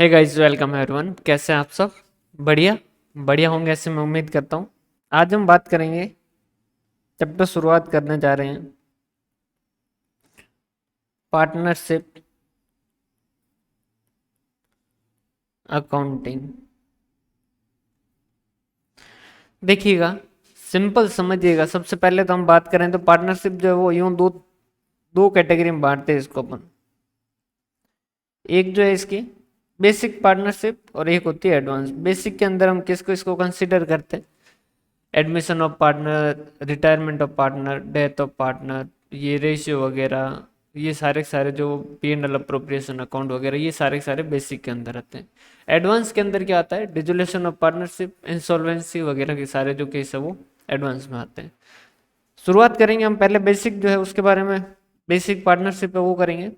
Hey guys, welcome everyone. कैसे हैं आप सब? बढ़िया बढ़िया होंगे ऐसे मैं उम्मीद करता हूँ। आज हम बात करेंगे, चैप्टर शुरुआत करने जा रहे हैं, पार्टनरशिप अकाउंटिंग। देखिएगा, सिंपल समझिएगा। सबसे पहले तो हम बात करें तो पार्टनरशिप जो है वो यूं दो दो कैटेगरी में बांटते हैं इसको अपन। एक जो है इसकी बेसिक पार्टनरशिप और एक होती है एडवांस। बेसिक के अंदर हम किसको इसको कंसिडर करते हैं? Admission of partner, retirement of partner, death of partner, ये रेशियो वगैरह, ये सारे के सारे जो P&L अप्रोप्रिएशन अकाउंट वगैरह, ये सारे के सारे बेसिक के अंदर आते हैं। एडवांस के अंदर क्या आता है? डिसोल्यूशन ऑफ पार्टनरशिप, इंसॉल्वेंसी वगैरह के सारे जो केस है वो एडवांस में आते हैं। शुरुआत करेंगे हम पहले बेसिक जो है उसके बारे में। बेसिक पार्टनरशिप है वो करेंगे।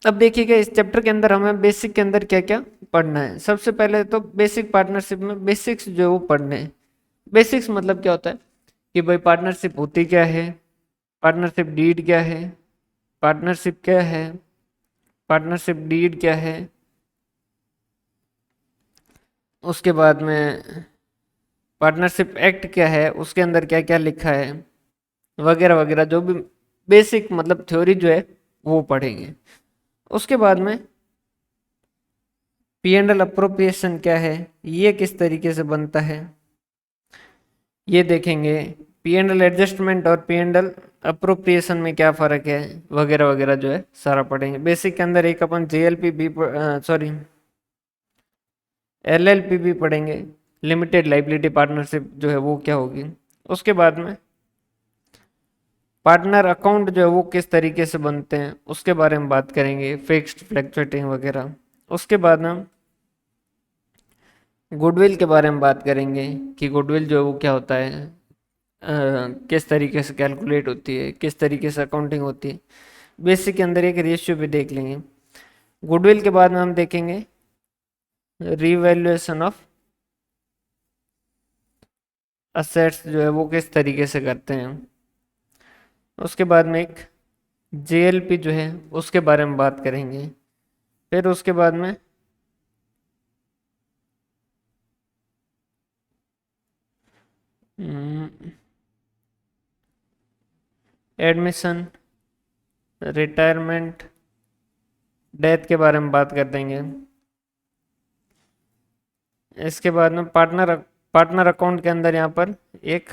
अब देखिएगा, इस चैप्टर के अंदर हमें बेसिक के अंदर क्या क्या पढ़ना है। सबसे पहले तो बेसिक पार्टनरशिप में बेसिक्स जो है वो पढ़ने हैं। बेसिक्स मतलब क्या होता है कि भाई पार्टनरशिप होती क्या है, पार्टनरशिप डीड क्या है, पार्टनरशिप क्या है, पार्टनरशिप डीड क्या है, उसके बाद में पार्टनरशिप एक्ट क्या है, उसके अंदर क्या क्या लिखा है, वगैरह वगैरह, जो भी बेसिक मतलब थ्योरी जो है वो पढ़ेंगे। उसके बाद में P&L अप्रोप्रिएशन क्या है, ये किस तरीके से बनता है, ये देखेंगे। P&L एडजस्टमेंट और P&L अप्रोप्रिएशन में क्या फ़र्क है, वगैरह वगैरह जो है सारा पढ़ेंगे। बेसिक के अंदर एक अपन JLP भी सॉरी LLP भी पढ़ेंगे, लिमिटेड लाइबिलिटी पार्टनरशिप जो है वो क्या होगी। उसके बाद में पार्टनर अकाउंट जो है वो किस तरीके से बनते हैं उसके बारे में बात करेंगे, फिक्स्ड फ्लैक्चुएटिंग वगैरह। उसके बाद हम गुडविल के बारे में बात करेंगे कि गुडविल जो है वो क्या होता है, किस तरीके से कैलकुलेट होती है, किस तरीके से अकाउंटिंग होती है। बेसिक के अंदर एक रेशियो भी देख लेंगे। गुडविल के बाद में हम देखेंगे रीवैल्यूएशन ऑफ असेट्स जो है वो किस तरीके से करते हैं। उसके बाद में एक JLP जो है उसके बारे में बात करेंगे। फिर उसके बाद में एडमिशन, रिटायरमेंट, डेथ के बारे में बात कर देंगे। इसके बाद में पार्टनर अकाउंट के अंदर यहाँ पर एक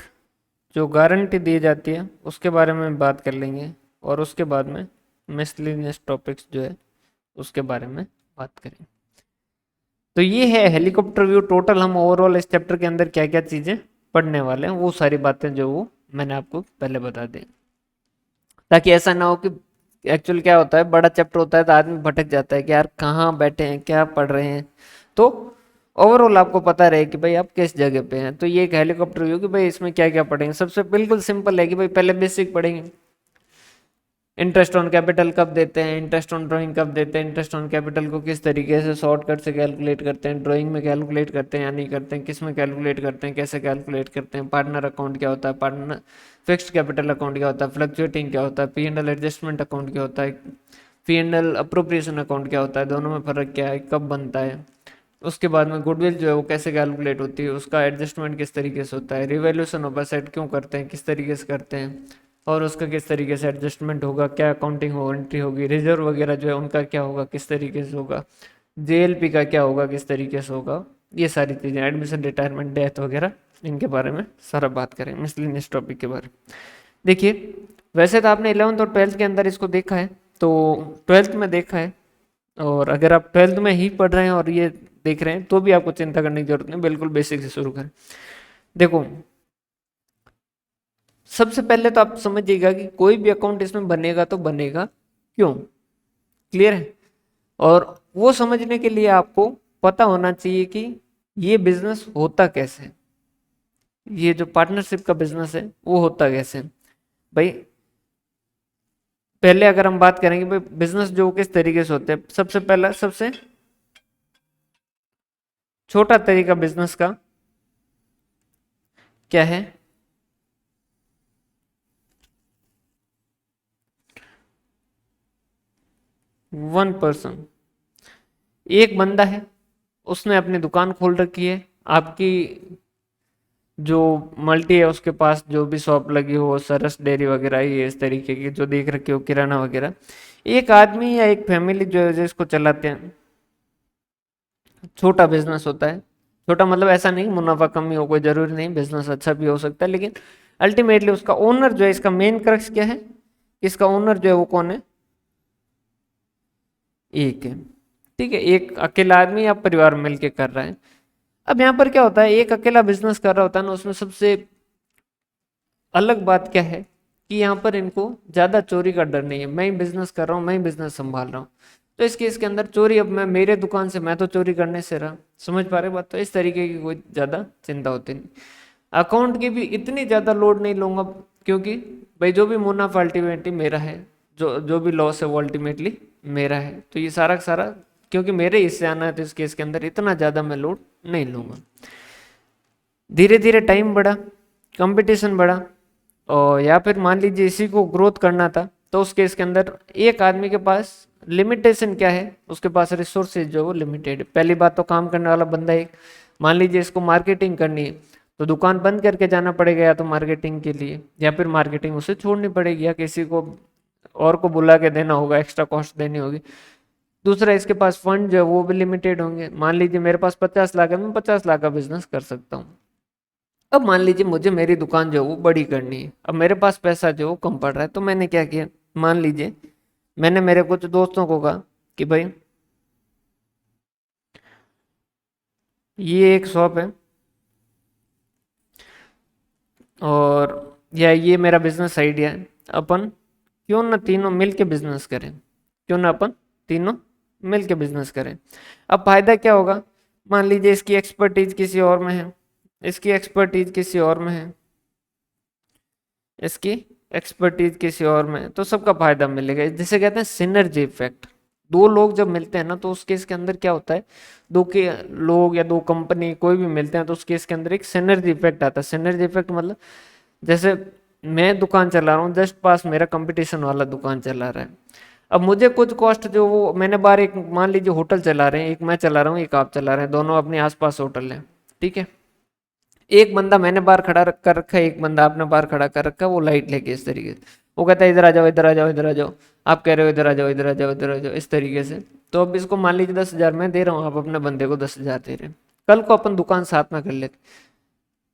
जो गारंटी दी जाती है उसके बारे में बात कर लेंगे। और उसके बाद में मिसलिनियस टॉपिक्स जो है उसके बारे में बात करेंगे। तो ये है हेलीकॉप्टर व्यू। टोटल हम ओवरऑल इस चैप्टर के अंदर क्या क्या चीज़ें पढ़ने वाले हैं वो सारी बातें जो वो मैंने आपको पहले बता दी, ताकि ऐसा ना हो कि एक्चुअल क्या होता है, बड़ा चैप्टर होता है तो आदमी भटक जाता है कि यार कहाँ बैठे हैं, क्या पढ़ रहे हैं। तो ओवरऑल आपको पता रहे कि भाई आप किस जगह पे हैं। तो ये एक हेलीकॉप्टर व्यू कि भाई इसमें क्या क्या पढ़ेंगे। सबसे बिल्कुल सिंपल है कि भाई पहले बेसिक पढ़ेंगे। इंटरेस्ट ऑन कैपिटल कब देते हैं, इंटरेस्ट ऑन ड्राइंग कब देते हैं, इंटरेस्ट ऑन कैपिटल को किस तरीके से शॉर्टकट से कैलकुलेट करते हैं, ड्राइंग में कैलकुलेट करते हैं या नहीं करते हैं, किस में कैलकुलेट करते हैं, कैसे कैलकुलेट करते हैं, पार्टनर अकाउंट क्या होता है, पार्टनर फिक्स्ड कैपिटल अकाउंट क्या होता है, फ्लक्चुएटिंग क्या होता है, P&L एडजस्टमेंट अकाउंट क्या होता है, P&L अप्रोप्रिएशन अकाउंट क्या होता है, दोनों में फ़र्क क्या है, कब बनता है। उसके बाद में गुडविल जो है वो कैसे कैलकुलेट होती है, उसका एडजस्टमेंट किस तरीके से होता है, रिवैल्यूएशन ऑफ एसेट क्यों करते हैं, किस तरीके से करते हैं, और उसका किस तरीके से एडजस्टमेंट होगा, क्या अकाउंटिंग हो एंट्री होगी, रिजर्व वगैरह जो है उनका क्या होगा, किस तरीके से होगा, JLP का क्या होगा, किस तरीके से होगा। ये सारी चीज़ें, एडमिशन, रिटायरमेंट, डेथ वगैरह, इनके बारे में सारा बात करें, मिसलिनियस टॉपिक के बारे में। देखिए, वैसे तो आपने 11th और 12th के अंदर इसको देखा है, तो 12th में देखा है। और अगर आप 12th में ही पढ़ रहे हैं और ये देख रहे हैं तो भी आपको चिंता करने की जरूरत नहीं, बिल्कुल बेसिक से शुरू करें। देखो, सबसे पहले तो आप समझिएगा कि कोई भी अकाउंट इसमें बनेगा तो बनेगा क्यों। क्लियर है? और वो समझने के लिए आपको पता होना चाहिए कि ये बिजनेस होता कैसे है। ये जो पार्टनरशिप का बिजनेस है वो होता कैसे है भाई। पहले अगर हम बात करेंगे भाई बिजनेस जो किस तरीके से होते हैं, सबसे पहला सबसे छोटा तरीका बिजनेस का क्या है? One person. एक बंदा है, उसने अपनी दुकान खोल रखी है, आपकी जो मल्टी है उसके पास जो भी शॉप लगी हो, सरस डेयरी वगैरह, ये इस तरीके की जो देख रखी हो, किराना वगैरह। एक आदमी या एक फैमिली जो है जिसको चलाते हैं, छोटा बिजनेस होता है। छोटा मतलब ऐसा नहीं मुनाफा कम ही हो, कोई जरूरी नहीं, बिजनेस अच्छा भी हो सकता है, लेकिन अल्टीमेटली उसका ओनर जो है, इसका मेन क्रक्स क्या है, इसका ओनर जो है वो कौन है, एक है। ठीक है, एक अकेला आदमी या परिवार मिलके कर रहा है। अब यहाँ पर क्या होता है, एक अकेला बिजनेस कर रहा होता है ना, उसमें सबसे अलग बात क्या है कि यहाँ पर इनको ज्यादा चोरी का डर नहीं है। मैं ही बिजनेस कर रहा हूँ, मैं ही बिजनेस संभाल रहा हूँ, तो इस केस के अंदर चोरी, अब मैं मेरे दुकान से मैं तो चोरी करने से रहा, समझ पा रहे बात। तो इस तरीके की कोई ज्यादा चिंता होती नहीं। अकाउंट की भी इतनी ज्यादा लोड नहीं लूंगा, क्योंकि भाई जो भी मुनाफा अल्टीमेटली मेरा है, जो जो भी लॉस है वो अल्टीमेटली मेरा है, तो ये सारा का सारा क्योंकि मेरे हिस्से आना है, तो इस केस के अंदर इतना ज्यादा मैं लोड नहीं लूंगा। धीरे धीरे टाइम बढ़ा, कंपटीशन बढ़ा, और या फिर मान लीजिए इसी को ग्रोथ करना था, तो उस केस के अंदर एक आदमी के पास लिमिटेशन क्या है, उसके पास रिसोर्सेज जो वो लिमिटेड है। पहली बात तो काम करने वाला बंदा एक, मान लीजिए इसको मार्केटिंग करनी है, तो दुकान बंद करके जाना पड़ेगा या तो मार्केटिंग के लिए, या फिर मार्केटिंग उसे छोड़नी पड़ेगी, या किसी को और को बुला के देना होगा, एक्स्ट्रा कॉस्ट देनी होगी। दूसरा, इसके पास फंड जो है वो भी लिमिटेड होंगे। मान लीजिए मेरे पास 50 लाख है, मैं 50 लाख का बिजनेस कर सकता हूँ। अब मान लीजिए मुझे मेरी दुकान जो है वो बड़ी करनी है, अब मेरे पास पैसा जो है वो कम पड़ रहा है, तो मैंने क्या किया, मान लीजिए मैंने मेरे कुछ दोस्तों को कहा कि भाई ये एक शॉप है, और या ये मेरा बिजनेस आइडिया है, अपन क्यों ना तीनों मिल के बिजनेस करें, क्यों ना अपन तीनों मिल के बिजनेस करें। अब फायदा क्या होगा, मान लीजिए इसकी एक्सपर्टीज किसी और में है, इसकी एक्सपर्टीज किसी और में है, इसकी एक्सपर्टीज किसी और में है, तो सबका फायदा मिलेगा। जिसे कहते हैं सिनर्जी इफेक्ट। दो लोग जब मिलते हैं ना, तो उस केस के अंदर क्या होता है, दो के लोग या दो कंपनी कोई भी मिलते हैं, तो उस केस के अंदर एक सिनर्जी इफेक्ट आता है। सिनर्जी इफेक्ट मतलब जैसे मैं दुकान चला रहा हूँ, जस्ट पास मेरा कंपटीशन वाला दुकान चला रहा है, अब मुझे कुछ कॉस्ट जो वो मैंने बाहर, एक मान लीजिए होटल चला रहे हैं, एक मैं चला रहा हूँ, एक आप चला रहे हैं, दोनों अपने आसपास होटल हैं, ठीक है। एक बंदा मैंने बाहर कर रखा है, एक बंदा आपने बाहर खड़ा कर रखा है, वो लाइट लेके इस तरीके से, वो कहता है इधर आ जाओ, इधर आ जाओ, इधर आ जाओ, आप कह रहे हो इधर आ जाओ, इधर आ जाओ, इधर आ जाओ, इस तरीके से। तो अब इसको मान लीजिए 10 हजार मैं दे रहा हूँ, आप अपने बंदे को 10 हजार दे रहे हैं, कल को अपन दुकान साथ में कर लेते,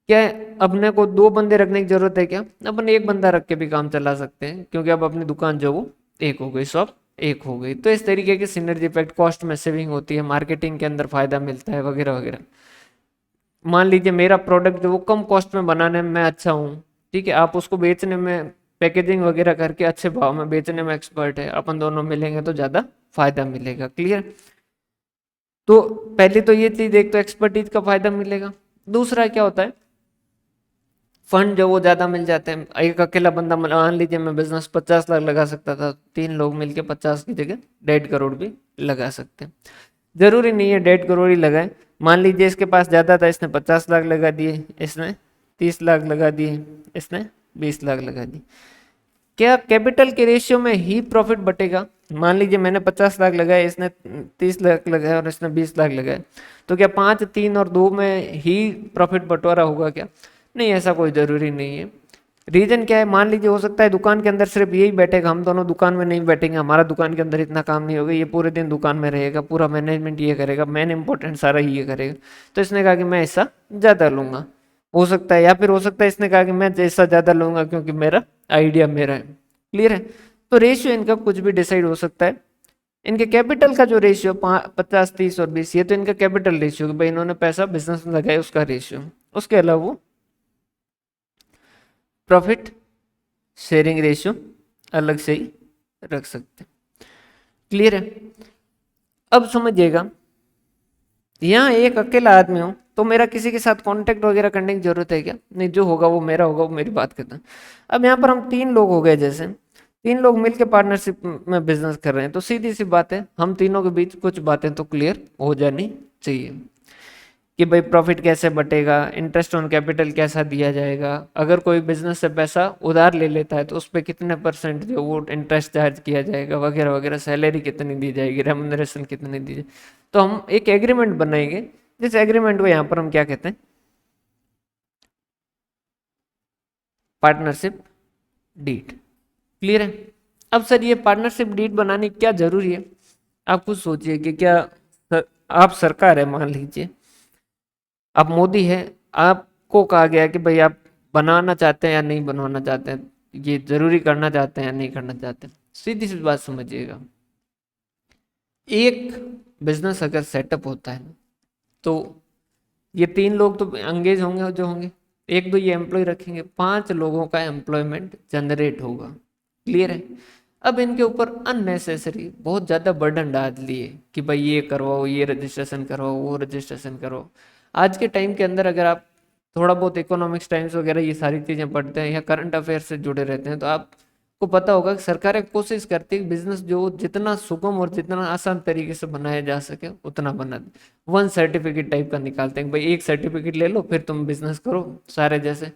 क्या है, अपने को दो बंदे रखने की जरूरत है क्या, अपन एक बंदा रख के भी काम चला सकते हैं, क्योंकि अब अपनी दुकान जो वो एक हो गई, शॉप एक हो गई। तो इस तरीके की सिनर्जी इफेक्ट, कॉस्ट में सेविंग होती है, मार्केटिंग के अंदर फायदा मिलता है, वगैरह वगैरह। मान लीजिए मेरा प्रोडक्ट जो वो कम कॉस्ट में बनाने में मैं अच्छा हूँ, ठीक है, आप उसको बेचने में पैकेजिंग वगैरह करके अच्छे भाव में बेचने में एक्सपर्ट है, अपन दोनों मिलेंगे तो ज़्यादा फायदा मिलेगा। क्लियर। तो पहले तो ये चीज़, एक तो एक्सपर्टीज का फायदा मिलेगा, दूसरा क्या होता है, फंड जो वो ज़्यादा मिल जाते हैं। एक अकेला बंदा, मान लीजिए मैं बिजनेस 50 लाख लगा सकता था, तीन लोग मिलके 50 की जगह 1.5 करोड़ भी लगा सकते हैं। जरूरी नहीं है 1.5 करोड़ ही लगाए, मान लीजिए इसके पास ज़्यादा था, इसने 50 लाख लगा दिए, इसने 30 लाख लगा दिए, इसने 20 लाख लगा दिए, क्या कैपिटल के रेशियो में ही प्रॉफिट बटेगा। मान लीजिए मैंने 50 लाख लगाए, इसने 30 लाख लगाए और इसने 20 लाख लगाए, तो क्या 5, 3 और 2 में ही प्रॉफिट बंटवारा होगा क्या, नहीं, ऐसा कोई ज़रूरी नहीं है। रीजन क्या है, मान लीजिए हो सकता है दुकान के अंदर सिर्फ यही बैठेगा, हम दोनों दुकान में नहीं बैठेंगे, हमारा दुकान के अंदर इतना काम नहीं होगा, ये पूरे दिन दुकान में रहेगा, पूरा मैनेजमेंट ये करेगा, मेन इंपॉर्टेंट सारा ये करेगा। तो इसने कहा कि मैं ऐसा ज़्यादा लूंगा, हो सकता है, या फिर हो सकता है इसने कहा कि मैं जैसा ज़्यादा लूंगा क्योंकि मेरा आइडिया मेरा है। क्लियर है। तो रेशियो इनका कुछ भी डिसाइड हो सकता है। इनके कैपिटल का जो रेशियो 50, 30 और 20, ये तो इनका कैपिटल रेशियो, भाई इन्होंने पैसा बिजनेस में लगाया उसका रेशियो। उसके अलावा वो प्रॉफिट शेयरिंग रेशियो अलग से ही रख सकते हैं। क्लियर है। अब समझिएगा, यहाँ एक अकेला आदमी हो तो मेरा किसी के साथ कांटेक्ट वगैरह करने की जरूरत है क्या, नहीं, जो होगा वो मेरा होगा, वो मेरी बात करता है। अब यहाँ पर हम 3 लोग हो गए, जैसे 3 लोग मिलकर पार्टनरशिप में बिजनेस कर रहे हैं, तो सीधी सी बात है, हम तीनों के बीच कुछ बातें तो क्लियर हो जानी चाहिए। कि भाई प्रॉफिट कैसे बटेगा, इंटरेस्ट ऑन कैपिटल कैसा दिया जाएगा, अगर कोई बिजनेस से पैसा उधार ले लेता है तो उस पर कितने परसेंट जो वो इंटरेस्ट चार्ज किया जाएगा वगैरह वगैरह, सैलरी कितनी दी जाएगी, रेमुनरेशन कितनी दी जाएगी। तो हम एक एग्रीमेंट बनाएंगे, जिस एग्रीमेंट को यहाँ पर हम क्या कहते हैं, पार्टनरशिप डीड। क्लियर है। अब सर ये पार्टनरशिप डीड बनाने की क्या जरूरी है, आप खुद सोचिए कि क्या आप सरकार है, मान लीजिए आप मोदी है, आपको कहा गया कि भाई आप बनाना चाहते हैं या नहीं बनवाना चाहते हैं, ये जरूरी करना चाहते हैं या नहीं करना चाहते हैं। सीधी सी बात समझिएगा, एक बिजनेस अगर सेटअप होता है तो ये 3 लोग तो एंगेज होंगे, जो होंगे 1-2 ये एम्प्लॉय रखेंगे, 5 लोगों का एम्प्लॉयमेंट जनरेट होगा। क्लियर है। अब इनके ऊपर अननेसेसरी बहुत ज़्यादा बर्डन डाल दिए कि भाई ये करवाओ, ये रजिस्ट्रेशन करवाओ, वो रजिस्ट्रेशन करो। आज के टाइम के अंदर अगर आप थोड़ा बहुत इकोनॉमिक्स टाइम्स वगैरह ये सारी चीज़ें पढ़ते हैं या करंट अफेयर से जुड़े रहते हैं तो आपको पता होगा कि सरकारें कोशिश करती है बिजनेस जो जितना सुगम और जितना आसान तरीके से बनाया जा सके उतना बना दे। 1 सर्टिफिकेट टाइप का निकालते हैं, भाई एक सर्टिफिकेट ले लो फिर तुम बिजनेस करो सारे। जैसे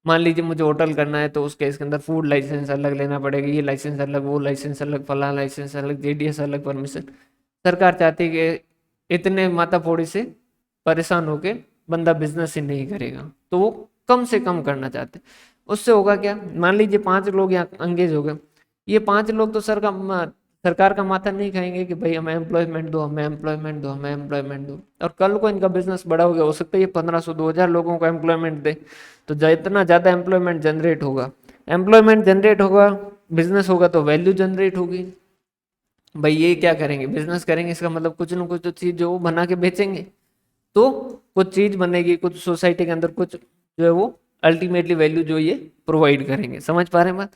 मान लीजिए मुझे होटल करना है तो उसके इसके अंदर फूड लाइसेंस अलग लेना पड़ेगा, ये लाइसेंस अलग, वो लाइसेंस अलग, फला लाइसेंस अलग, जेडीएस अलग परमिशन। सरकार चाहती है कि इतने माथाफोड़ी से परेशान होके बंदा बिजनेस ही नहीं करेगा, तो वो कम से कम करना चाहते हैं। उससे होगा क्या, मान लीजिए 5 लोग यहाँ अंगेज हो गए, ये 5 लोग तो सरकार का माथा नहीं खाएंगे कि भाई हमें एम्प्लॉयमेंट दो, हमें एम्प्लॉयमेंट दो, हमें एम्प्लॉयमेंट दो। और कल को इनका बिजनेस बड़ा हो गया, हो सकता है ये 1500-2000 लोगों को एम्प्लॉयमेंट दे। तो जितना ज़्यादा एम्प्लॉयमेंट जनरेट होगा, बिजनेस होगा तो वैल्यू जनरेट होगी। भाई ये क्या करेंगे, बिजनेस करेंगे, इसका मतलब कुछ ना कुछ तो चीज़ जो वो बना के बेचेंगे, तो कुछ चीज़ बनेगी, कुछ सोसाइटी के अंदर कुछ जो है वो अल्टीमेटली वैल्यू जो ये प्रोवाइड करेंगे। समझ पा रहे हैं बात।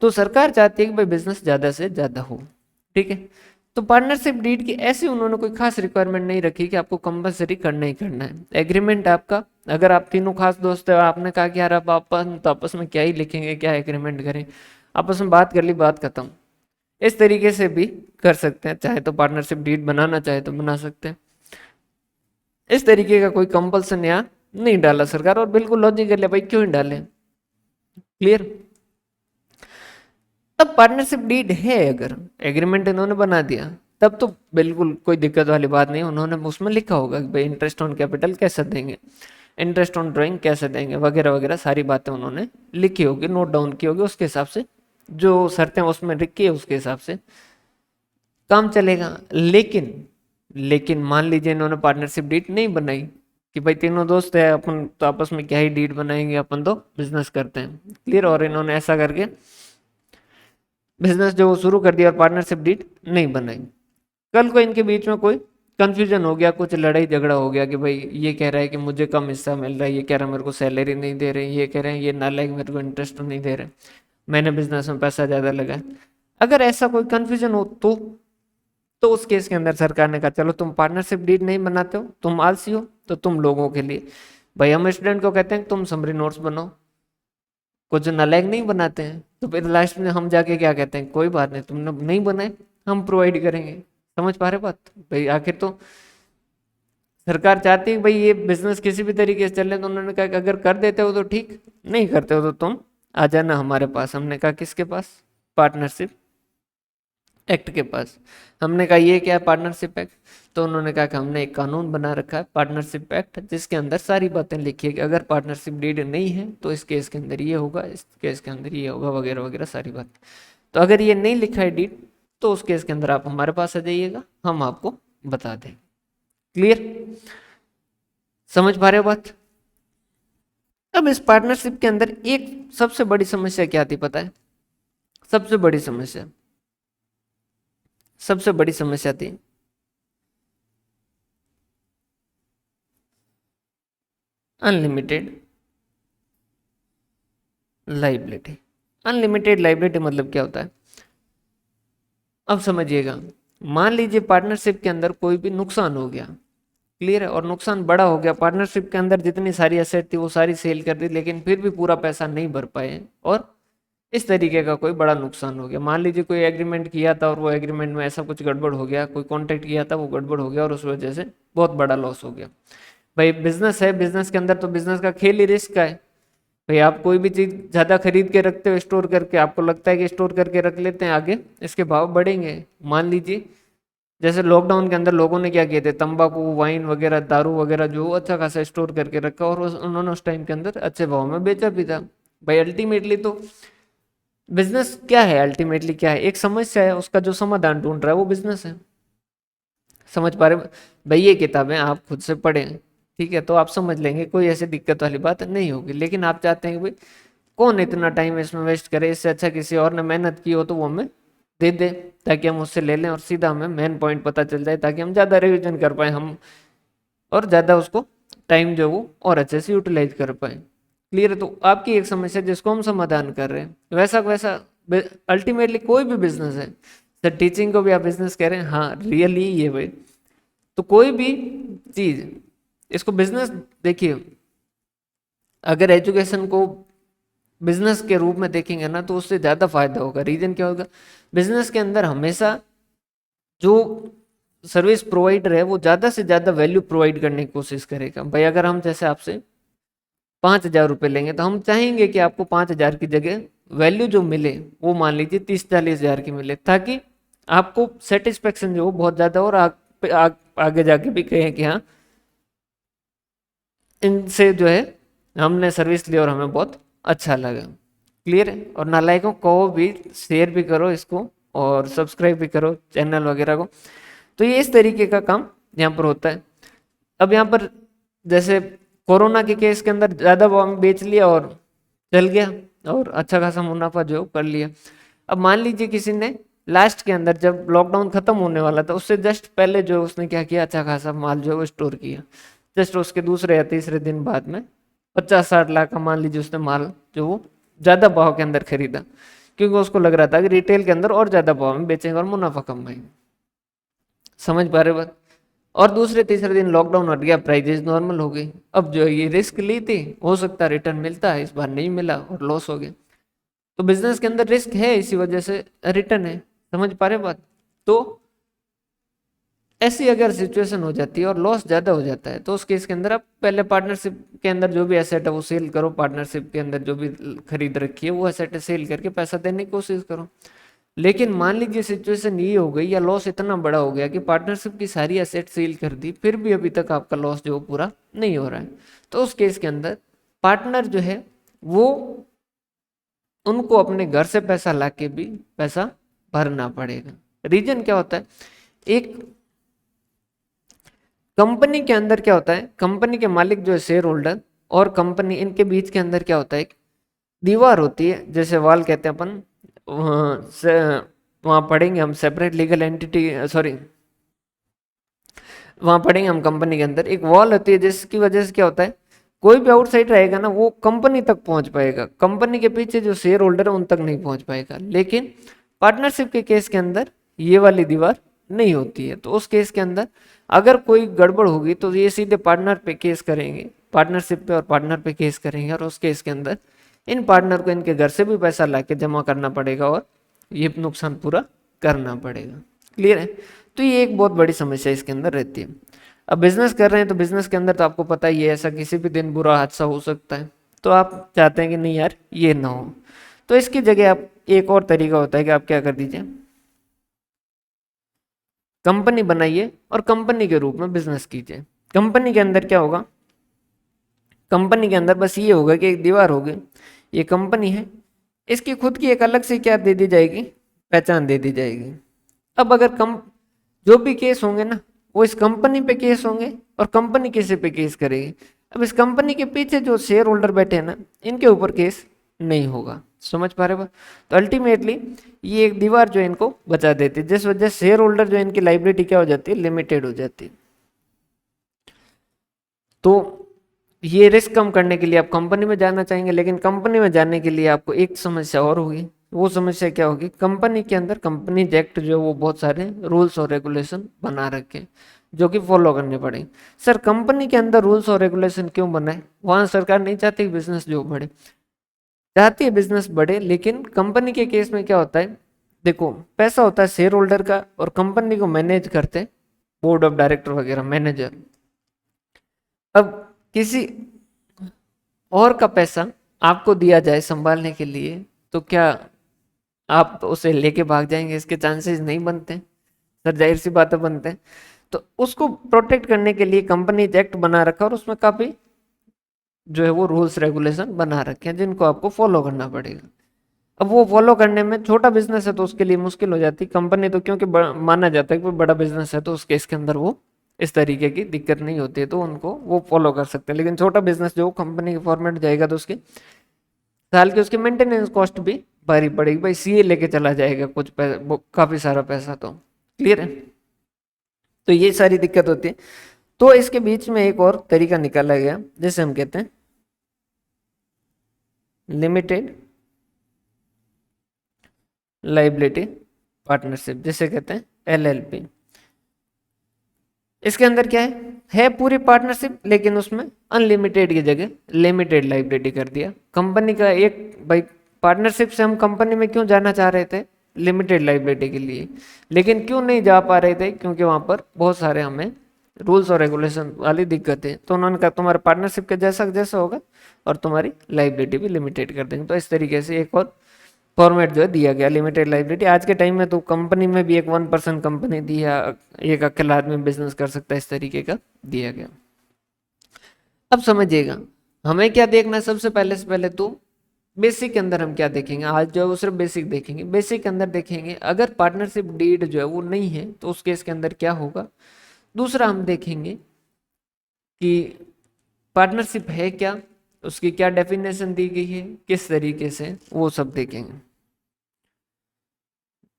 तो सरकार चाहती है कि भाई बिजनेस ज़्यादा से ज़्यादा हो। ठीक है। तो पार्टनरशिप डीड की ऐसी उन्होंने कोई खास रिक्वायरमेंट नहीं रखी कि आपको कंपलसरी करना ही करना है। एग्रीमेंट आपका, अगर आप तीनों खास दोस्त है, आपने कहा कि यार आप आपस में क्या ही लिखेंगे, क्या एग्रीमेंट करें, आपस में बात कर ली, बात खत्म। इस तरीके से भी कर सकते हैं, चाहे तो पार्टनरशिप डीड बनाना चाहे तो बना सकते हैं। इस तरीके का कोई कंपल्सन यहाँ नहीं डाला सरकार, और बिल्कुल लॉजिकल है, भाई क्यों ही डालें। क्लियर। अब पार्टनरशिप डीड है, अगर एग्रीमेंट इन्होंने बना दिया तब तो बिल्कुल कोई दिक्कत वाली बात नहीं। उन्होंने उसमें लिखा होगा कि भाई इंटरेस्ट ऑन कैपिटल कैसे देंगे, इंटरेस्ट ऑन ड्राइंग कैसे देंगे, वगैरह वगैरह सारी बातें उन्होंने लिखी होगी, नोट डाउन की होगी। उसके हिसाब से जो शर्तें उसमें लिखी है उसके हिसाब से काम चलेगा। लेकिन मान लीजिए इन्होंने पार्टनरशिप डीड नहीं बनाई कि भाई तीनों दोस्त है अपन तो आपस में क्या ही डीड बनाएंगे, अपन तो बिजनेस करते हैं। क्लियर। और इन्होंने ऐसा करके बिजनेस जो शुरू कर दिया और पार्टनरशिप डीड नहीं बनाई। कल को इनके बीच में कोई कंफ्यूजन हो गया, कुछ लड़ाई झगड़ा हो गया कि भाई ये कह रहा है कि मुझे कम हिस्सा मिल रहा है, ये कह रहा है मेरे को सैलरी नहीं दे रहे, ये कह रहे हैं ये नालायक मेरे को इंटरेस्ट नहीं दे रहे, मैंने बिजनेस में पैसा ज़्यादा लगाया। अगर ऐसा कोई कंफ्यूजन हो तो उस केस के अंदर सरकार ने कहा चलो तुम पार्टनरशिप डीड नहीं बनाते हो, तुम आलसी हो, तो तुम लोगों के लिए भाई हम स्टूडेंट को कहते हैं तुम समरी नोट्स बनाओ, कुछ नालायक नहीं बनाते हैं। तो फिर लास्ट में हम जाके क्या कहते हैं, कोई बात नहीं तुमने नहीं बनाए हम प्रोवाइड करेंगे। समझ पा रहे बात भाई। आखिर तो सरकार चाहती है भाई ये बिजनेस किसी भी तरीके से चले, तो उन्होंने कहा कि अगर कर देते हो तो ठीक, नहीं करते हो तो तुम आ जाना हमारे पास। हमने कहा किसके पास, पार्टनरशिप एक्ट के पास। हमने कहा ये क्या है पार्टनरशिप एक्ट, तो उन्होंने कहा कि हमने एक कानून बना रखा है पार्टनरशिप एक्ट, जिसके अंदर सारी बातें लिखी है कि अगर पार्टनरशिप डीड नहीं है तो इस केस के अंदर ये होगा, इस केस के अंदर ये होगा, वगैरह वगैरह सारी बात। तो अगर ये नहीं लिखा है डीड तो उस केस के अंदर आप हमारे पास आ जाइएगा, हम आपको बता दें। क्लियर। समझ पा रहे हो बात। अब इस पार्टनरशिप के अंदर एक सबसे बड़ी समस्या क्या थी पता है, सबसे बड़ी समस्या थी अनलिमिटेड लाइबिलिटी। अनलिमिटेड लाइबिलिटी मतलब क्या होता है, अब समझिएगा। मान लीजिए पार्टनरशिप के अंदर कोई भी नुकसान हो गया, क्लियर है, और नुकसान बड़ा हो गया, पार्टनरशिप के अंदर जितनी सारी एसेट थी वो सारी सेल कर दी, लेकिन फिर भी पूरा पैसा नहीं भर पाए, और इस तरीके का कोई बड़ा नुकसान हो गया। मान लीजिए कोई एग्रीमेंट किया था और वो एग्रीमेंट में ऐसा कुछ गड़बड़ हो गया, कोई कॉन्ट्रैक्ट किया था वो गड़बड़ हो गया और उस वजह से बहुत बड़ा लॉस हो गया। भाई बिजनेस है, बिजनेस के अंदर तो बिजनेस का खेल ही रिस्क का है। भाई आप कोई भी चीज ज्यादा खरीद के रखते हो स्टोर करके, आपको लगता है कि स्टोर करके रख लेते हैं, आगे इसके भाव बढ़ेंगे। मान लीजिए जैसे लॉकडाउन के अंदर लोगों ने क्या किए थे, तंबाकू, वाइन वगैरह, दारू वगैरह जो अच्छा खासा स्टोर करके रखा, और उन्होंने उस टाइम के अंदर अच्छे भाव में बेचा भी था। भाई अल्टीमेटली तो बिजनेस क्या है, अल्टीमेटली क्या है, एक समस्या है, उसका जो समाधान ढूंढ रहा है वो बिजनेस है। समझ पा रहे हो? भाई ये किताबें आप खुद से पढ़ें, ठीक है, तो आप समझ लेंगे, कोई ऐसी दिक्कत वाली बात नहीं होगी। लेकिन आप चाहते हैं कि भाई कौन इतना टाइम इसमें वेस्ट करे, इससे अच्छा किसी और ने मेहनत की हो तो वो हमें दे दे, ताकि हम उससे ले लें और सीधा हमें मेन पॉइंट पता चल जाए, ताकि हम ज़्यादा रिवीजन कर पाए हम, और ज़्यादा उसको टाइम जो वो और अच्छे से यूटिलाइज कर पाए। क्लियर है? तो आपकी एक समस्या जिसको हम समाधान कर रहे हैं, वैसा वैसा अल्टीमेटली कोई भी बिजनेस है। सर टीचिंग को भी आप बिजनेस कह रहे हैं, हाँ रियली ये भाई, तो कोई भी चीज इसको बिजनेस देखिए, अगर एजुकेशन को बिजनेस के रूप में देखेंगे ना तो उससे ज्यादा फायदा होगा। रीजन क्या होगा, बिजनेस के अंदर हमेशा जो सर्विस प्रोवाइडर है वो ज्यादा से ज्यादा वैल्यू प्रोवाइड करने की कोशिश करेगा। भाई अगर हम जैसे आपसे 5,000 रुपये लेंगे तो हम चाहेंगे कि आपको 5,000 की जगह वैल्यू जो मिले वो मान लीजिए 30-40 हज़ार की मिले, ताकि आपको सेटिस्फेक्शन जो हो बहुत ज्यादा, और आगे जाके भी कहें कि हाँ इनसे जो है हमने सर्विस ली और हमें बहुत अच्छा लगा। क्लियर है? और नालायकों को भी शेयर भी करो इसको, और सब्सक्राइब भी करो चैनल वगैरह को। तो ये इस तरीके का काम यहाँ पर होता है। अब यहाँ पर जैसे कोरोना के केस के अंदर ज़्यादा भाव बेच लिया और चल गया, और अच्छा खासा मुनाफा जो कर लिया। अब मान लीजिए किसी ने लास्ट के अंदर जब लॉकडाउन खत्म होने वाला था उससे जस्ट पहले जो उसने क्या किया, अच्छा खासा माल जो है वो स्टोर किया, जस्ट उसके दूसरे या तीसरे दिन बाद में 50-60 लाख का मान लीजिए उसने माल जो वो ज़्यादा भाव के अंदर खरीदा, क्योंकि उसको लग रहा था कि रिटेल के अंदर और ज़्यादा भाव में बेचेंगे और मुनाफा कमाएंगे। समझ पा रहे बात? और दूसरे तीसरे दिन लॉकडाउन हट गया, प्राइजेस नॉर्मल हो गई। अब जो ये रिस्क ली थी, हो सकता है रिटर्न मिलता है, इस बार नहीं मिला और लॉस हो गया। तो बिजनेस के अंदर रिस्क है, इसी वजह से रिटर्न है। समझ पा रहे बात? तो ऐसी अगर सिचुएशन हो जाती है और लॉस ज्यादा हो जाता है, तो उस केस के अंदर आप पहले पार्टनरशिप के अंदर जो भी एसेट है वो सेल करो, पार्टनरशिप के अंदर जो भी खरीद रखी है वो एसेट सेल करके पैसा देने की कोशिश करो। लेकिन मान लीजिए सिचुएशन ये हो गई या लॉस इतना बड़ा हो गया कि पार्टनरशिप की सारी एसेट सेल कर दी, फिर भी अभी तक आपका लॉस जो पूरा नहीं हो रहा है, तो उस केस के अंदर पार्टनर जो है वो उनको अपने घर से पैसा लाके भी पैसा भरना पड़ेगा। रीजन क्या होता है, एक कंपनी के अंदर क्या होता है, कंपनी के मालिक जो है शेयर होल्डर और कंपनी, इनके बीच के अंदर क्या होता है, एक दीवार होती है, जैसे वॉल कहते हैं अपन, वहाँ पढ़ेंगे हम सेपरेट लीगल एंटिटी, सॉरी वहाँ पढ़ेंगे हम कंपनी के अंदर एक वॉल होती है, जिसकी वजह से क्या होता है, कोई भी आउटसाइड रहेगा ना वो कंपनी तक पहुंच पाएगा, कंपनी के पीछे जो शेयर होल्डर है उन तक नहीं पहुंच पाएगा। लेकिन पार्टनरशिप के केस के अंदर ये वाली दीवार नहीं होती है, तो उस केस के अंदर अगर कोई गड़बड़ होगी तो ये सीधे पार्टनर पे केस करेंगे, पार्टनरशिप पे और पार्टनर पे केस करेंगे, और उस केस के अंदर इन पार्टनर को इनके घर से भी पैसा ला के जमा करना पड़ेगा और ये नुकसान पूरा करना पड़ेगा। क्लियर है? तो ये एक बहुत बड़ी समस्या इसके अंदर रहती है। अब बिजनेस कर रहे हैं तो बिजनेस के अंदर तो आपको पता ही है ऐसा किसी भी दिन बुरा हादसा हो सकता है, तो आप चाहते हैं कि नहीं यार ये ना हो, तो इसकी जगह आप एक और तरीका होता है कि आप क्या कर दीजिए, कंपनी बनाइए और कंपनी के रूप में बिजनेस कीजिए। कंपनी के अंदर क्या होगा, कंपनी के अंदर बस ये होगा कि एक दीवार होगी, ये कंपनी है, इसकी खुद की एक अलग से क्या दे दी जाएगी, पहचान दे दी जाएगी। अब अगर कम जो भी केस होंगे ना वो इस कंपनी पे केस होंगे, और कंपनी किसी पे केस करेगी। अब इस कंपनी के पीछे जो शेयर होल्डर बैठे हैं ना, इनके ऊपर केस नहीं होगा। समझ पा रहे हो? तो अल्टीमेटली ये एक दीवार जो इनको बचा देती है, जिस वजह से शेयर होल्डर जो इनकी लाइबिलिटी क्या हो जाती है, लिमिटेड हो जाती है। तो ये रिस्क कम करने के लिए आप कंपनी में जाना चाहेंगे, लेकिन कंपनी में जाने के लिए आपको एक समस्या और होगी। वो समस्या क्या होगी, कंपनी के अंदर कंपनीज एक्ट जो वो बहुत सारे रूल्स और रेगुलेशन बना रखे हैं जो कि फॉलो करने पड़ेंगे। सर कंपनी के अंदर रूल्स और रेगुलेशन क्यों बनाए, वहां सरकार नहीं चाहती बिजनेस जो बढ़े, चाहती है बिजनेस बढ़े, लेकिन कंपनी के केस में क्या होता है, देखो पैसा होता है शेयर होल्डर का, और कंपनी को मैनेज करते हैं बोर्ड ऑफ डायरेक्टर वगैरह मैनेजर। अब किसी और का पैसा आपको दिया जाए संभालने के लिए, तो क्या आप उसे लेके भाग जाएंगे? इसके चांसेस नहीं बनते सर, जाहिर सी बातें बनते हैं। तो उसको प्रोटेक्ट करने के लिए कंपनीज एक्ट बना रखा और उसमें काफी जो है वो रूल्स रेगुलेशन बना रखे हैं जिनको आपको फॉलो करना पड़ेगा। अब वो फॉलो करने में, छोटा बिजनेस है तो उसके लिए मुश्किल हो जाती, कंपनी तो क्योंकि माना जाता है कि बड़ा बिजनेस है तो उसके इसके अंदर वो इस तरीके की दिक्कत नहीं होती है, तो उनको वो फॉलो कर सकते हैं। लेकिन छोटा बिजनेस जो कंपनी के फॉर्मेट जाएगा तो उसके साल की उसकी मेंटेनेंस कॉस्ट भी भारी पड़ेगी, भाई सीए लेके चला जाएगा कुछ पैसा, काफी सारा पैसा। तो क्लियर है, तो ये सारी दिक्कत होती है। तो इसके बीच में एक और तरीका निकाला गया जिसे हम कहते हैं लिमिटेड लाइबिलिटी पार्टनरशिप, जिसे कहते हैं एलएलपी। इसके अंदर क्या है पूरी पार्टनरशिप, लेकिन उसमें अनलिमिटेड की जगह लिमिटेड लाइबिलिटी कर दिया कंपनी का। एक भाई पार्टनरशिप से हम कंपनी में क्यों जाना चाह रहे थे? लिमिटेड लाइबिलिटी के लिए। लेकिन क्यों नहीं जा पा रहे थे? क्योंकि वहां पर बहुत सारे हमें रूल्स और रेगुलेशन वाली दिक्कतें, तो उन्होंने कहा तुम्हारा पार्टनरशिप के जैसा जैसा होगा और तुम्हारी लाइबिलिटी भी लिमिटेड कर देंगे। तो इस तरीके से एक और फॉर्मेट जो है दिया गया लिमिटेड लाइबिलिटी। आज के टाइम में तो कंपनी में भी एक 1% कंपनी दी है, एक अकेला आदमी बिजनेस कर सकता है, इस तरीके का दिया गया। अब समझिएगा हमें क्या देखना है। सबसे पहले से पहले तो बेसिक के अंदर हम क्या देखेंगे, आज जो है वो सिर्फ बेसिक देखेंगे। बेसिक के अंदर देखेंगे अगर पार्टनरशिप डीड जो है वो नहीं है तो उस केस के अंदर क्या होगा। दूसरा हम देखेंगे कि पार्टनरशिप है क्या, उसकी क्या डेफिनेशन दी गई है, किस तरीके से, वो सब देखेंगे।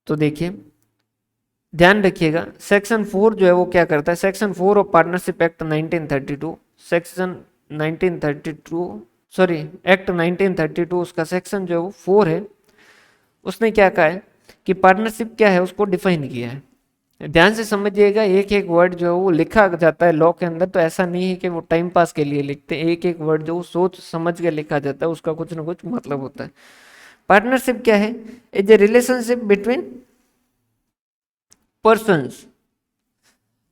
तो देखिए ध्यान रखिएगा, सेक्शन 4 जो है वो क्या करता है, section 4 of partnership act 1932, section 1932 sorry act 1932 उसका सेक्शन जो है वो 4 है। उसने क्या कहा है कि पार्टनरशिप क्या है उसको डिफाइन किया है। ध्यान से समझिएगा, एक एक वर्ड जो है वो लिखा जाता है लॉ के अंदर, तो ऐसा नहीं है कि वो टाइम पास के लिए लिखते हैं। एक एक वर्ड जो सोच समझ के लिखा जाता है उसका कुछ ना कुछ मतलब होता है। पार्टनरशिप क्या है? Is a relationship between persons.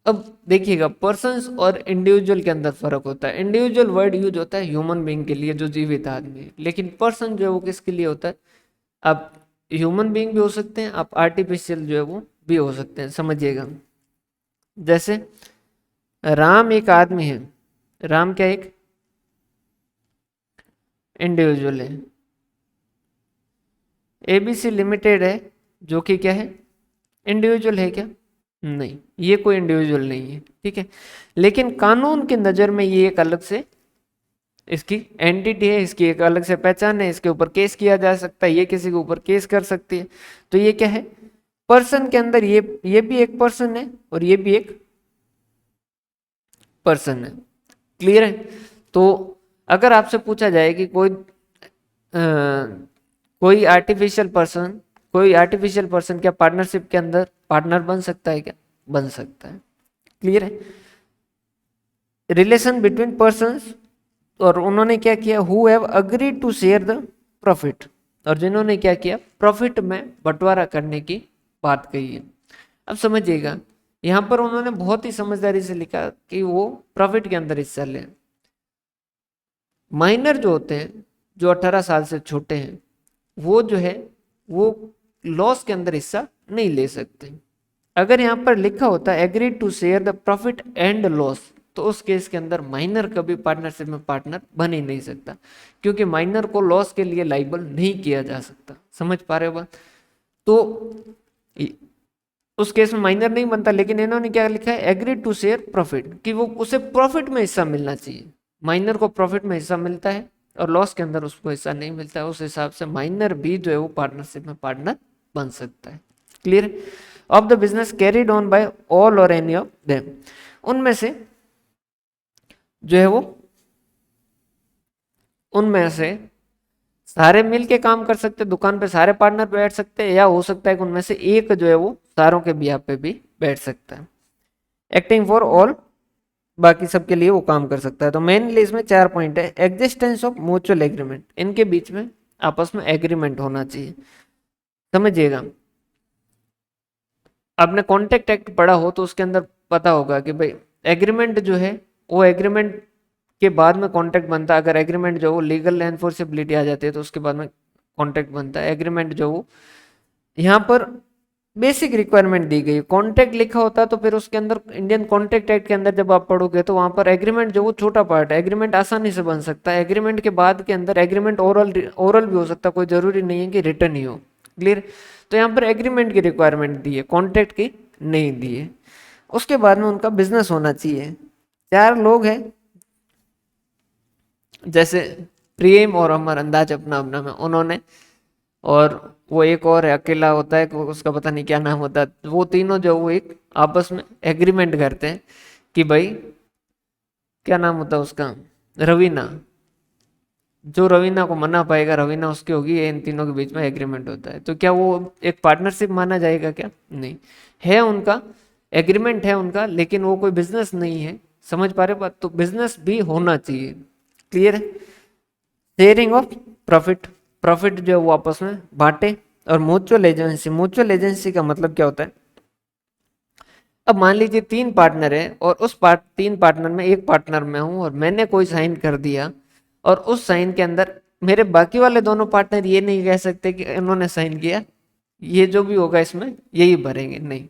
अब देखिएगा पर्सन्स और इंडिविजुअल के अंदर फर्क होता है। इंडिविजुअल वर्ड यूज होता है ह्यूमन बीइंग के लिए जो जीवित आदमी है, लेकिन पर्सन जो है वो किसके लिए होता है? आप ह्यूमन बीइंग भी हो सकते हैं, आप आर्टिफिशियल जो है वो भी हो सकते हैं। समझिएगा जैसे राम एक आदमी है, राम क्या एक इंडिविजुअल है। एबीसी लिमिटेड है जो कि क्या है, इंडिविजुअल है क्या? नहीं, ये कोई इंडिविजुअल नहीं है, ठीक है। लेकिन कानून की नज़र में ये एक अलग से इसकी एंटिटी है, इसकी एक अलग से पहचान है, इसके ऊपर केस किया जा सकता है, ये किसी के ऊपर केस कर सकती है। तो ये क्या है, पर्सन के अंदर ये भी एक पर्सन है और ये भी एक पर्सन है। क्लियर है? तो अगर आपसे पूछा जाए कि कोई आर्टिफिशियल पर्सन क्या पार्टनरशिप के अंदर पार्टनर बन सकता है क्या? बन सकता है। क्लियर है? रिलेशन बिटवीन पर्सन्स, और उन्होंने क्या किया, who have agreed to share the profit, और जिन्होंने क्या किया प्रॉफिट में बंटवारा करने की बात कही है। अब समझिएगा यहां पर उन्होंने बहुत ही समझदारी से लिखा कि वो प्रॉफिट के अंदर हिस्सा लें। माइनर जो होते हैं, जो 18 साल से छोटे हैं, वो जो है वो लॉस के अंदर हिस्सा नहीं ले सकते। अगर यहाँ पर लिखा होता है agreed to share the profit and loss, तो उस केस के अंदर माइनर कभी पार्टनरशिप में पार्टनर बन ही नहीं सकता, क्योंकि माइनर को लॉस के लिए लाइबल नहीं किया जा सकता। समझ पा रहे हो बात? तो उस केस में माइनर नहीं बनता, लेकिन इन्होंने क्या लिखा है, एग्रीड टू शेयर प्रॉफिट, कि वो उसे प्रॉफिट में हिस्सा मिलना चाहिए। माइनर को प्रॉफिट में हिस्सा मिलता है और लॉस के अंदर उसको हिस्सा नहीं मिलता है, उस हिसाब से माइनर भी जो है वो पार्टनरशिप में पार्टनर बन सकता है। Clear? Of the business carried on by all or any of them, उनमें से जो है वो उनमें से सारे मिलके काम कर सकते हैं, दुकान पे सारे पार्टनर बैठ सकते हैं, या हो सकता है कि उनमें से एक जो है वो सारों के बिहाफ पे भी बैठ सकता है। एक्टिंग फॉर ऑल, बाकी सबके लिए वो काम कर सकता है। तो मेनली इसमें 4 पॉइंट है। एग्जिस्टेंस ऑफ म्यूचुअल एग्रीमेंट, इनके बीच में आपस में एग्रीमेंट होना चाहिए। समझिएगा, आपने कॉन्ट्रैक्ट एक्ट पढ़ा हो तो उसके अंदर पता होगा कि भाई एग्रीमेंट जो है वो एग्रीमेंट के बाद में कॉन्ट्रैक्ट बनता है। अगर एग्रीमेंट जो वो लीगल एनफोर्सेबिलिटी आ जाती है तो उसके बाद में कॉन्ट्रैक्ट बनता है। एग्रीमेंट जो वो यहाँ पर बेसिक रिक्वायरमेंट दी गई, कॉन्ट्रैक्ट लिखा होता है तो फिर उसके अंदर इंडियन कॉन्ट्रैक्ट एक्ट के अंदर जब आप पढ़ोगे तो वहां पर एग्रीमेंट जो वो छोटा पार्ट है। एग्रीमेंट आसानी से बन सकता है। एग्रीमेंट के बाद के अंदर एग्रीमेंट ओरल भी हो सकता है, कोई जरूरी नहीं है कि रिटर्न ही हो। क्लियर। तो यहाँ पर एग्रीमेंट की रिक्वायरमेंट दी है, कॉन्ट्रैक्ट की नहीं दी है। उसके बाद में उनका बिजनेस होना चाहिए। 4 लोग हैं, जैसे प्रेम और अमर, अंदाज अपना अपना में उन्होंने, और वो एक और है, अकेला होता है, उसका पता नहीं क्या नाम होता है। वो तीनों जो वो एक आपस में एग्रीमेंट करते हैं कि भाई क्या नाम होता है उसका, रवीना, जो रवीना को मना पाएगा रवीना उसकी होगी, ये इन तीनों के बीच में एग्रीमेंट होता है। तो क्या वो एक पार्टनरशिप माना जाएगा क्या? नहीं है, उनका एग्रीमेंट है उनका, लेकिन वो कोई बिजनेस नहीं है। समझ पा रहे बात? तो बिजनेस भी होना चाहिए। क्लियर है। शेयरिंग ऑफ प्रॉफिट, प्रॉफिट जो है वो आपस में बांटे। और म्यूचुअल एजेंसी, म्यूचुअल एजेंसी का मतलब क्या होता है? अब मान लीजिए 3 पार्टनर है और उस 3 पार्टनर में एक पार्टनर मैं हूं और मैंने कोई साइन कर दिया, और उस साइन के अंदर मेरे बाकी वाले दोनों पार्टनर ये नहीं कह सकते कि इन्होंने साइन किया, ये जो भी होगा इसमें यही भरेंगे, नहीं।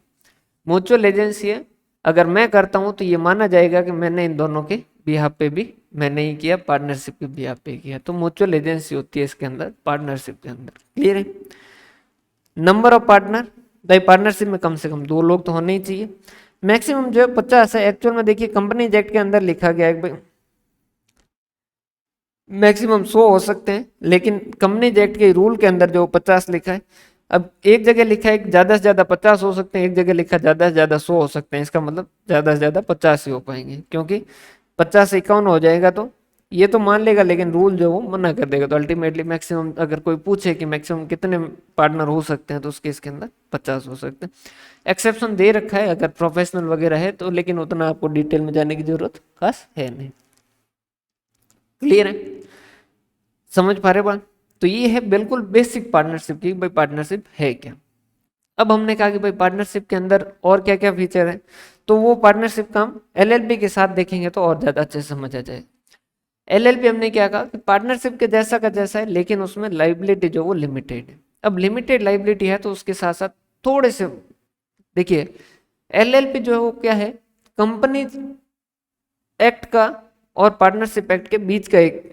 म्यूचुअल एजेंसी है, अगर मैं करता हूं तो ये माना जाएगा कि मैंने इन दोनों के बिहाफ पे भी मैंने ही किया, पार्टनरशिप के बिहाफ पे किया। तो म्यूचुअल एजेंसी होती है इसके अंदर, पार्टनरशिप के अंदर। क्लियर है। नंबर ऑफ पार्टनर, भाई पार्टनरशिप में कम से कम 2 लोग तो होने ही चाहिए। मैक्सिमम जो है 50 है। एक्चुअल में देखिए कंपनीज एक्ट के अंदर लिखा गया है भाई मैक्सिमम 100 हो सकते हैं, लेकिन कंपनीज एक्ट के रूल के अंदर जो 50 लिखा है। अब एक जगह लिखा है ज्यादा से ज्यादा 50 हो सकते हैं, एक जगह लिखा ज्यादा से ज्यादा 100 हो सकते हैं। इसका मतलब ज्यादा से ज्यादा 50 ही हो पाएंगे, क्योंकि 50 से 51 हो जाएगा तो ये तो मान लेगा, लेकिन रूल जो वो मना कर देगा। तो अल्टीमेटली मैक्सिमम अगर कोई पूछे कि मैक्सिमम कितने पार्टनर हो सकते हैं तो उसके इसके अंदर 50 हो सकते हैं। एक्सेप्शन दे रखा है अगर प्रोफेशनल वगैरह है तो, लेकिन उतना आपको डिटेल में जाने की जरूरत खास है नहीं। क्लियर है। समझ पा रहे बात? तो ये है बिल्कुल बेसिक पार्टनरशिप की, भाई पार्टनरशिप है क्या। अब हमने कहा कि भाई पार्टनरशिप के अंदर और क्या क्या फीचर है, तो वो पार्टनरशिप का हम एलएलपी के साथ देखेंगे तो और ज्यादा अच्छे से समझ आ जाए। एलएलपी हमने क्या कहा कि पार्टनरशिप के जैसा का जैसा है, लेकिन उसमें लाइबिलिटी जो वो लिमिटेड है। अब लिमिटेड लाइबिलिटी है तो उसके साथ साथ थोड़े से देखिए, एलएलपी जो है वो क्या है, कंपनी एक्ट का और पार्टनरशिप एक्ट के बीच का एक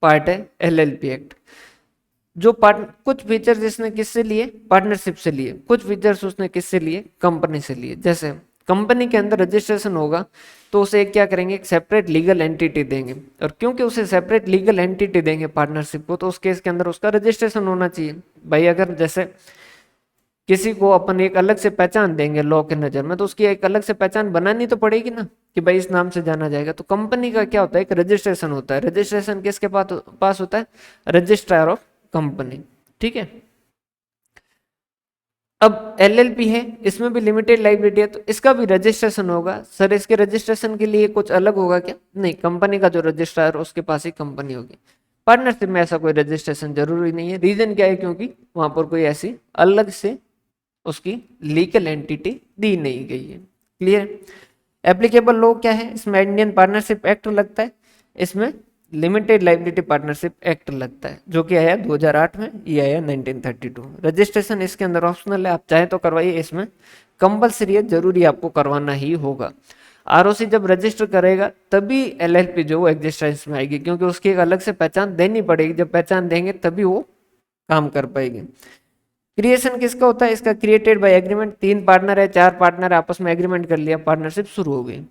पार्ट है एलएलपी एक्ट। जो कुछ फीचर्स इसने किससे लिए, पार्टनरशिप से लिए, कुछ फीचर्स उसने किससे लिए, कंपनी से लिए। जैसे कंपनी के अंदर रजिस्ट्रेशन होगा तो उसे क्या करेंगे, एक सेपरेट लीगल एंटिटी देंगे, और क्योंकि उसे सेपरेट लीगल एंटिटी देंगे पार्टनरशिप को, तो उस केस के अंदर उसका रजिस्ट्रेशन होना चाहिए। भाई अगर जैसे किसी को अपन एक अलग से पहचान देंगे लॉ के नजर में, तो उसकी एक अलग से पहचान बनानी तो पड़ेगी ना, कि भाई इस नाम से जाना जाएगा। तो कंपनी का क्या होता है, एक रजिस्ट्रेशन होता है। रजिस्ट्रेशन किसके पास होता है, रजिस्ट्रार ऑफ कंपनी। ठीक है। अब एलएलपी है, इसमें भी लिमिटेड लाइबिलिटी है, तो इसका भी रजिस्ट्रेशन होगा। सर इसके रजिस्ट्रेशन के लिए कुछ अलग होगा क्या? नहीं, कंपनी का जो रजिस्ट्रार उसके पास ही कंपनी होगी। पार्टनरशिप में ऐसा कोई रजिस्ट्रेशन जरूरी नहीं है। रीजन क्या है, क्योंकि वहां पर कोई ऐसी अलग से उसकी लीगल एंटिटी दी नहीं गई है। क्लियर। एप्लीकेबल लॉ क्या है, इसमें इंडियन पार्टनरशिप एक्ट लगता है, इसमें लिमिटेड लाइबिलिटी पार्टनरशिप एक्ट लगता है, जो कि आया 2008 में, ये आया 1932। रजिस्ट्रेशन इसके अंदर ऑप्शनल है, आप चाहे तो करवाइए, इसमें कंपलसरी है, जरूरी आपको करवाना ही होगा। आरओसी जब रजिस्टर करेगा तभी एलएलपी जो वो एग्जिस्टेंस में आएगी, क्योंकि उसकी एक अलग से पहचान देनी पड़ेगी। जब पहचान देंगे तभी वो काम कर पाएगी। क्रिएशन किसका होता है, इसका क्रिएटेड बाय एग्रीमेंट। 3 पार्टनर है, 4 पार्टनर आपस में एग्रीमेंट कर लिया, पार्टनरशिप शुरू हो गई।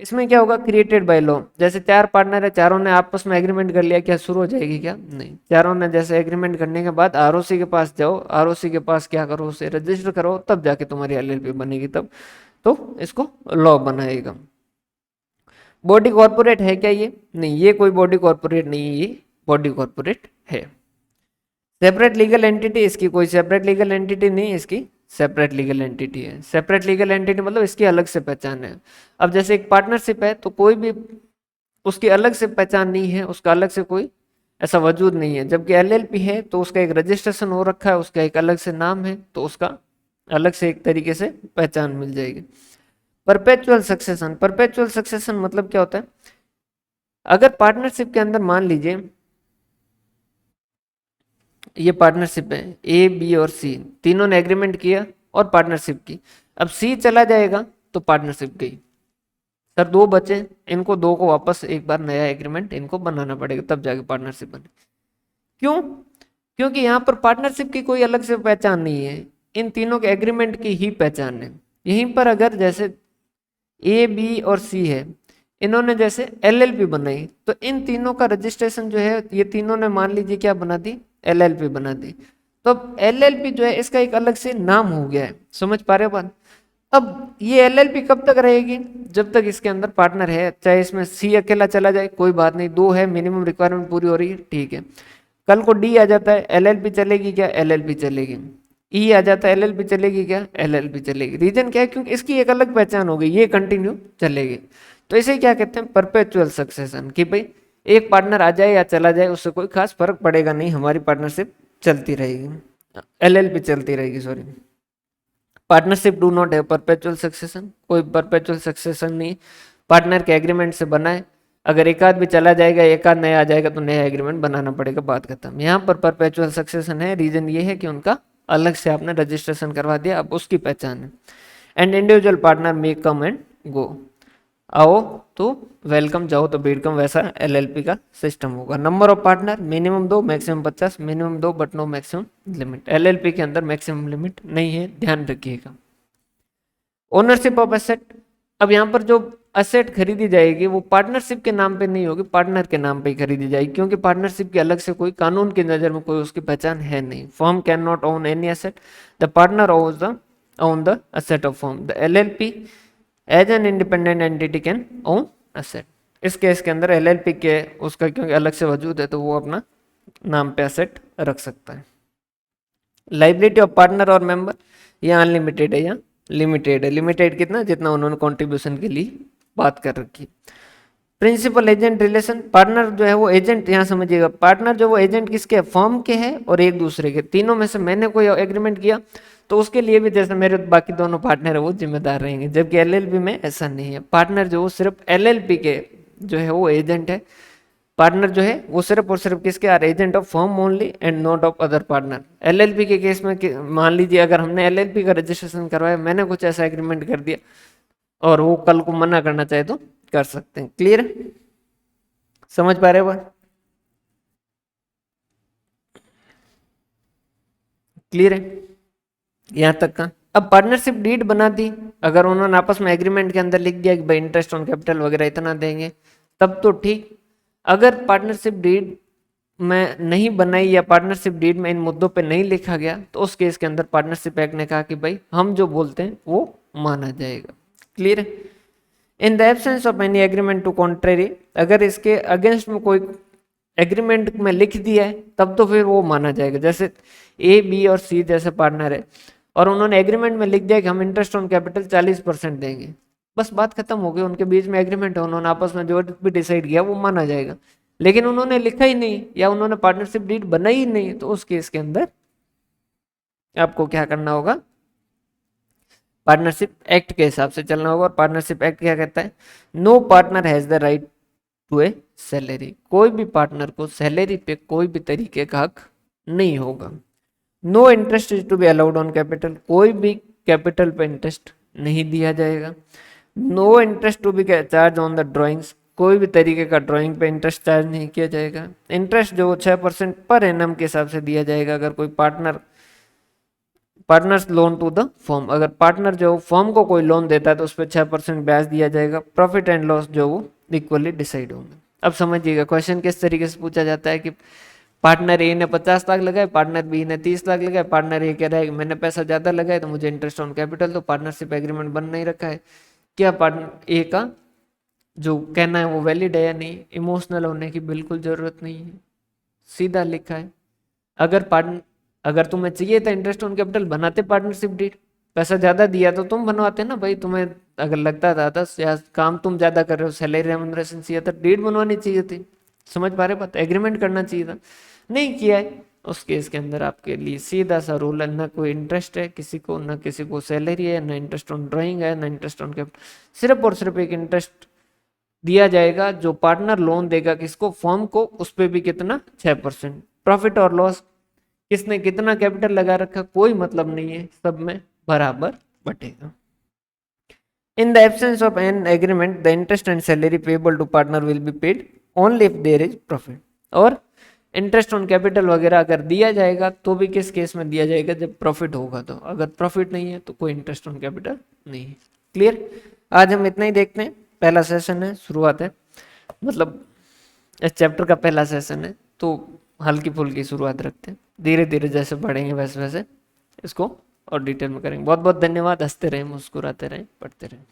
इसमें क्या होगा, क्रिएटेड बाय लॉ। जैसे 4 पार्टनर है, चारों ने आपस में एग्रीमेंट कर लिया, क्या शुरू हो जाएगी क्या? नहीं। चारों ने जैसे एग्रीमेंट करने के बाद आरओसी के पास जाओ, आरओसी के पास क्या करो, उसे रजिस्टर करो, तब जाके तुम्हारी एलएलपी बनेगी, तब तो इसको लॉ बनाएगा। बॉडी कॉर्पोरेट है क्या ये? नहीं, ये कोई बॉडी कॉर्पोरेट नहीं है, ये बॉडी कॉर्पोरेट है। सेपरेट लीगल एंटिटी, इसकी कोई सेपरेट लीगल एंटिटी नहीं है, इसकी सेपरेट लीगल एंटिटी है। सेपरेट लीगल एंटिटी मतलब इसकी अलग से पहचान है। अब जैसे एक पार्टनरशिप है तो कोई भी उसकी अलग से पहचान नहीं है, उसका अलग से कोई ऐसा वजूद नहीं है। जबकि एलएलपी है तो उसका एक रजिस्ट्रेशन हो रखा है, उसका एक अलग से नाम है, तो उसका अलग से एक तरीके से पहचान मिल जाएगी। परपेचुअल सक्सेशन, परपेचुअल सक्सेशन मतलब क्या होता है, अगर पार्टनरशिप के अंदर मान लीजिए ये पार्टनरशिप है, ए बी और सी तीनों ने एग्रीमेंट किया और पार्टनरशिप की, अब सी चला जाएगा तो पार्टनरशिप गई। सर दो बचे, इनको दो को वापस एक बार नया एग्रीमेंट इनको बनाना पड़ेगा, तब जाके पार्टनरशिप बने। क्यों? क्योंकि यहाँ पर पार्टनरशिप की कोई अलग से पहचान नहीं है, इन तीनों के एग्रीमेंट की ही पहचान है। यहीं पर अगर जैसे ए बी और सी है, इन्होंने जैसे एलएलपी बनाई, तो इन तीनों का रजिस्ट्रेशन जो है ये तीनों ने मान लीजिए क्या बना दी, एलएलपी बना दी। तो अब एलएलपी जो है इसका एक अलग से नाम हो गया है, समझ पा रहे हो बात? अब ये एलएलपी कब तक रहेगी, जब तक इसके अंदर पार्टनर है, चाहे इसमें सी अकेला चला जाए कोई बात नहीं, दो है मिनिमम रिक्वायरमेंट पूरी हो रही है, ठीक है। कल को डी आ जाता है, एलएलपी चलेगी क्या, एलएलपी चलेगी। ई आ जाता है, एलएलपी चलेगी क्या, एलएलपी चलेगी। रीजन क्या है, क्योंकि इसकी एक अलग पहचान हो गई, ये कंटिन्यू चलेगी। तो इसे क्या कहते हैं, परपेचुअल सक्सेशन, कि भाई एक पार्टनर आ जाए या चला जाए उससे कोई खास फर्क पड़ेगा नहीं, हमारी पार्टनरशिप चलती रहेगी, एलएलपी चलती रहेगी, sorry. Partnership do not have perpetual succession, कोई परपेचुअल सक्सेशन नहीं, पार्टनर के एग्रीमेंट से बना है, अगर एक आध भी चला जाएगा एक आध नया आ जाएगा तो नया एग्रीमेंट बनाना पड़ेगा, बात खत्म। यहाँ पर परपेचुअल सक्सेशन है, रीजन ये है कि उनका अलग से आपने रजिस्ट्रेशन करवा दिया, अब उसकी पहचान है। And individual partner may come and go, आओ तो वेलकम, जाओ तो वेलकम, वैसा एलएलपी का सिस्टम होगा। Number of partner minimum 2 maximum 50, minimum 2 but no maximum limit. LLP के अंदर मैक्सिमम लिमिट नहीं है, ध्यान रखिएगा। ओनरशिप ऑफ एसेट, अब यहाँ पर जो एसेट खरीदी जाएगी वो पार्टनरशिप के नाम पे नहीं होगी, पार्टनर के नाम पे ही खरीदी जाएगी, क्योंकि पार्टनरशिप के अलग से कोई कानून की नजर में कोई उसकी पहचान है नहीं। Firm cannot own any asset, the partner own the asset of firm, the LLP as an independent entity can own asset. इस केस के अंदर एलएलपी के उसका क्योंकि अलग से वजूद है तो वो अपना नाम पे एसेट रख सकता है। लाइबिलिटी ऑफ पार्टनर और मेंबर, ये अनलिमिटेड है या लिमिटेड है, लिमिटेड कितना, जितना उन्होंने कंट्रीब्यूशन के लिए बात कर रखी। प्रिंसिपल एजेंट रिलेशन, पार्टनर जो है वो एजेंट, यहाँ समझिएगा, पार्टनर जो वो एजेंट किसके, फर्म के हैं और एक दूसरे के, तीनों में से मैंने कोई एग्रीमेंट किया तो उसके लिए भी जैसे मेरे बाकी दोनों पार्टनर है वो जिम्मेदार रहेंगे, जबकि एलएलपी में ऐसा नहीं है। पार्टनर जो वो सिर्फ एलएलपी के जो है वो एजेंट है, पार्टनर जो है वो सिर्फ और सिर्फ किसके are agent of firm only and not of other partner. LLP के केस में मान लीजिए अगर हमने एलएलपी का रजिस्ट्रेशन करवाया, मैंने कुछ ऐसा एग्रीमेंट कर दिया और वो कल को मना करना चाहे तो कर सकते हैं। क्लियर है, समझ पा रहे हो बात? क्लियर है यहां तक का? अब पार्टनरशिप डीड बना दी, अगर उन्होंने आपस में एग्रीमेंट के अंदर लिख दिया कि भाई इंटरेस्ट ऑन कैपिटल वगैरह इतना देंगे, तब तो ठीक। अगर पार्टनरशिप डीड में नहीं बनाई या पार्टनरशिप डीड में इन मुद्दों पे नहीं लिखा गया, तो उस केस के अंदर पार्टनरशिप एक्ट ने कहा कि भाई हम जो बोलते हैं वो माना जाएगा। क्लियर है? In the absence of any agreement to contrary, अगर इसके अगेंस्ट में कोई एग्रीमेंट में लिख दिया है तब तो फिर वो माना जाएगा। जैसे ए बी और सी जैसे पार्टनर है और उन्होंने एग्रीमेंट में लिख दिया कि हम इंटरेस्ट ऑन कैपिटल 40% देंगे, बस बात खत्म हो गई, उनके बीच में एग्रीमेंट है, उन्होंने आपस में जो भी डिसाइड किया वो माना जाएगा। लेकिन उन्होंने लिखा ही नहीं या उन्होंने पार्टनरशिप डीड बनाई ही नहीं, तो उस केस के अंदर आपको क्या करना होगा, पार्टनरशिप एक्ट के हिसाब से चलना होगा। और पार्टनरशिप एक्ट क्या कहता है, no partner has the right to a salary, कोई भी पार्टनर को सैलरी पे कोई भी तरीके का हक नहीं होगा। No interest is to be allowed on capital, कोई भी कैपिटल पे इंटरेस्ट नहीं दिया जाएगा। No interest to be charge on the drawings, कोई भी तरीके का ड्राइंग पे इंटरेस्ट चार्ज नहीं किया जाएगा। इंटरेस्ट जो 6% पर एनम के हिसाब से दिया जाएगा। अगर कोई partners loan to the firm, अगर पार्टनर जो फर्म को कोई लोन देता है तो उस पर 6% ब्याज दिया जाएगा। प्रॉफिट एंड लॉस जो वो इक्वली डिसाइड होंगे। अब समझिएगा क्वेश्चन किस तरीके से पूछा जाता है कि पार्टनर ए ने 50 लाख लगाए, पार्टनर बी ने 30 लाख लगाए, पार्टनर ए कह रहा है कि मैंने पैसा ज्यादा लगाया तो मुझे इंटरेस्ट ऑन कैपिटल, तो पार्टनरशिप एग्रीमेंट बन नहीं रखा है, क्या पार्टनर ए का जो कहना है वो वैलिड है या नहीं? इमोशनल होने की बिल्कुल जरूरत नहीं है, सीधा लिखा है। अगर तुम्हें चाहिए था इंटरेस्ट ऑन कैपिटल, बनाते पार्टनरशिप डीड, पैसा ज्यादा दिया तो तुम बनवाते ना भाई, तुम्हें अगर लगता था 10 या काम तुम ज्यादा कर रहे हो, सैलरी रेम्युनरेशन चाहिए था, डीड बनवानी चाहिए थी। समझ पा रहे बात? एग्रीमेंट करना चाहिए था, नहीं किया है, उस केस के अंदर आपके लिए सीधा सा रूल है, ना कोई इंटरेस्ट है किसी को, ना किसी को सैलरी है, ना इंटरेस्ट ऑन ड्राइंग है, ना इंटरेस्ट ऑन कैपिटल, सिर्फ और सिर्फ एक इंटरेस्ट दिया जाएगा, जो पार्टनर लोन देगा किसको, फर्म को, उस पे भी कितना, 6%। प्रॉफिट और लॉस, किसने कितना कैपिटल लगा रखा कोई मतलब नहीं है, सब में बराबर बटेगा। In the absence of an agreement the interest and salary payable to partner will be paid only if there is profit. और इंटरेस्ट ऑन कैपिटल वगैरह अगर दिया जाएगा तो भी किस केस में दिया जाएगा, जब प्रॉफिट होगा। तो अगर प्रॉफिट नहीं है तो कोई इंटरेस्ट ऑन कैपिटल नहीं है। क्लियर। आज हम इतना ही देखते हैं, पहला सेशन है, शुरुआत है, मतलब इस चैप्टर का पहला सेशन है, तो हल्की फुल्की शुरुआत रखते हैं, धीरे धीरे जैसे बढ़ेंगे वैसे वैसे इसको और डिटेल में करेंगे। बहुत बहुत धन्यवाद। हंसते रहें, मुस्कुराते रहें, पढ़ते रहें।